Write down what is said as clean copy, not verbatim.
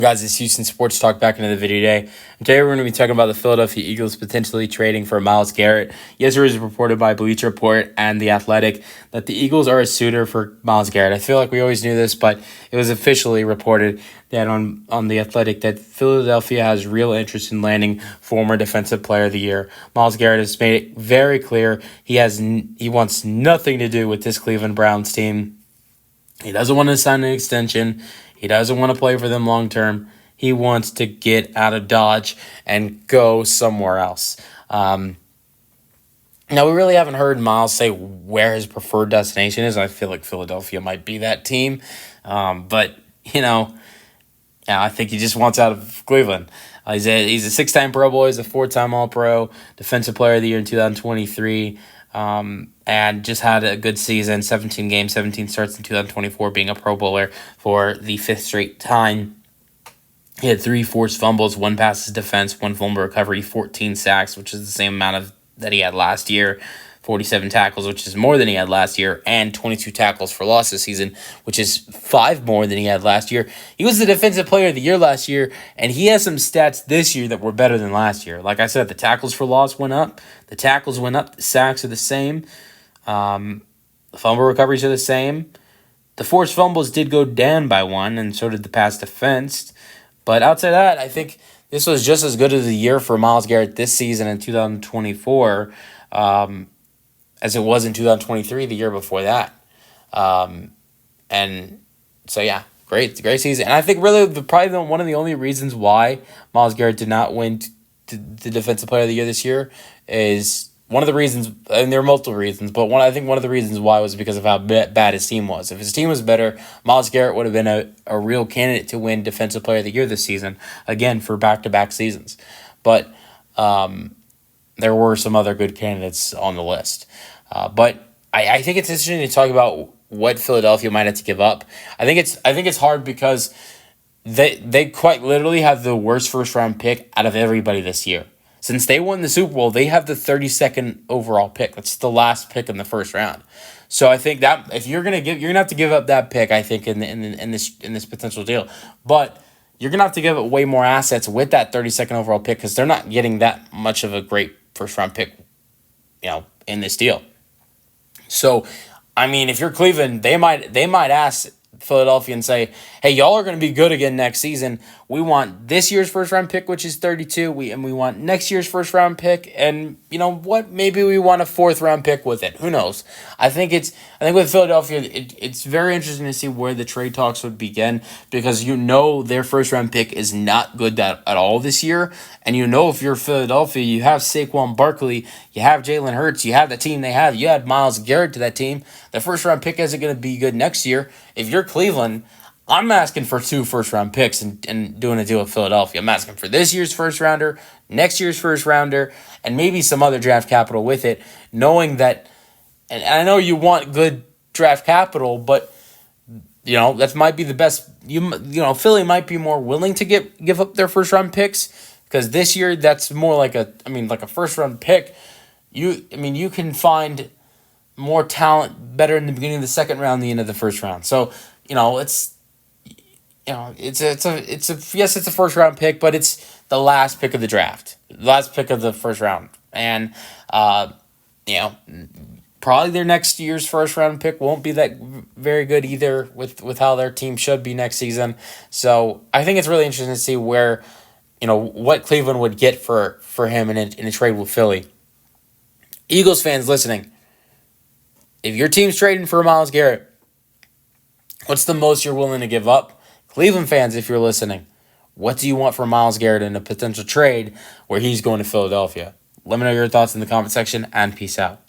Guys, it's Houston Sports Talk back into the video today. Today we're going to be talking about the Philadelphia Eagles potentially trading for Myles Garrett. Yesterday it was reported by Bleacher Report and The Athletic that the Eagles are a suitor for Myles Garrett. I feel like we always knew this, but it was officially reported that on The Athletic that Philadelphia has real interest in landing former Defensive Player of the Year. Myles Garrett has made it very clear he wants nothing to do with this Cleveland Browns team. He doesn't want to sign an extension. He doesn't want to play for them long term. He wants to get out of Dodge and go somewhere else. Now, we really haven't heard Myles say where his preferred destination is. I feel like Philadelphia might be that team. But, I think he just wants out of Cleveland. He's a six-time Pro Bowl. He's a four-time All-Pro, Defensive Player of the Year in 2023. And just had a good season, 17 games, 17 starts in 2024, being a Pro Bowler for the fifth straight time. He had 3 forced fumbles, 1 passes defense, 1 fumble recovery, 14 sacks, which is the same amount that he had last year, 47 tackles, which is more than he had last year, and 22 tackles for loss this season, which is 5 more than he had last year. He was the Defensive Player of the Year last year, and he has some stats this year that were better than last year. Like I said, the tackles for loss went up, the tackles went up, the sacks are the same, the fumble recoveries are the same. The forced fumbles did go down by 1, and so did the pass defense. But outside of that, I think this was just as good as a year for Myles Garrett this season in 2024 as it was in 2023, the year before that. And so, yeah, great season. And I think really one of the only reasons why Myles Garrett did not win the Defensive Player of the Year this year is one of the reasons, and there are multiple reasons, but I think one of the reasons why was because of how bad his team was. If his team was better, Myles Garrett would have been a real candidate to win Defensive Player of the Year this season, again, for back-to-back seasons. But there were some other good candidates on the list. But I think it's interesting to talk about what Philadelphia might have to give up. I think it's hard because they quite literally have the worst first-round pick out of everybody this year. Since they won the Super Bowl, they have the 32nd overall pick. That's the last pick in the first round. So I think that if you're gonna have to give up that pick, I think in this potential deal. But you're gonna have to give up way more assets with that 32nd overall pick because they're not getting that much of a great first round pick, in this deal. So, I mean, if you're Cleveland, they might ask Philadelphia and say, hey, y'all are going to be good again next season. We want this year's first round pick, which is 32. We want next year's first round pick, and you know what? Maybe we want a 4th round pick with it. Who knows? I think with Philadelphia, it's very interesting to see where the trade talks would begin because their first round pick is not good at all this year, and if you're Philadelphia, you have Saquon Barkley, you have Jalen Hurts, you have the team they have, you had Myles Garrett to that team. The first round pick isn't going to be good next year. If you're Cleveland, I'm asking for 2 first-round picks and doing a deal with Philadelphia. I'm asking for this year's first-rounder, next year's first-rounder, and maybe some other draft capital with it, knowing that, and I know you want good draft capital, but, that might be the best. Philly might be more willing to give up their first-round picks because this year that's more like a first-round pick. You can find more talent better in the beginning of the second round than the end of the first round. So, it's a first round pick, but it's the last pick of the draft, the last pick of the first round, and probably their next year's first round pick won't be that very good either with how their team should be next season. So I think it's really interesting to see where what Cleveland would get for him in a trade with Philly. Eagles fans listening, if your team's trading for Myles Garrett, what's the most you're willing to give up? Cleveland fans, if you're listening, what do you want for Myles Garrett in a potential trade where he's going to Philadelphia? Let me know your thoughts in the comment section, and peace out.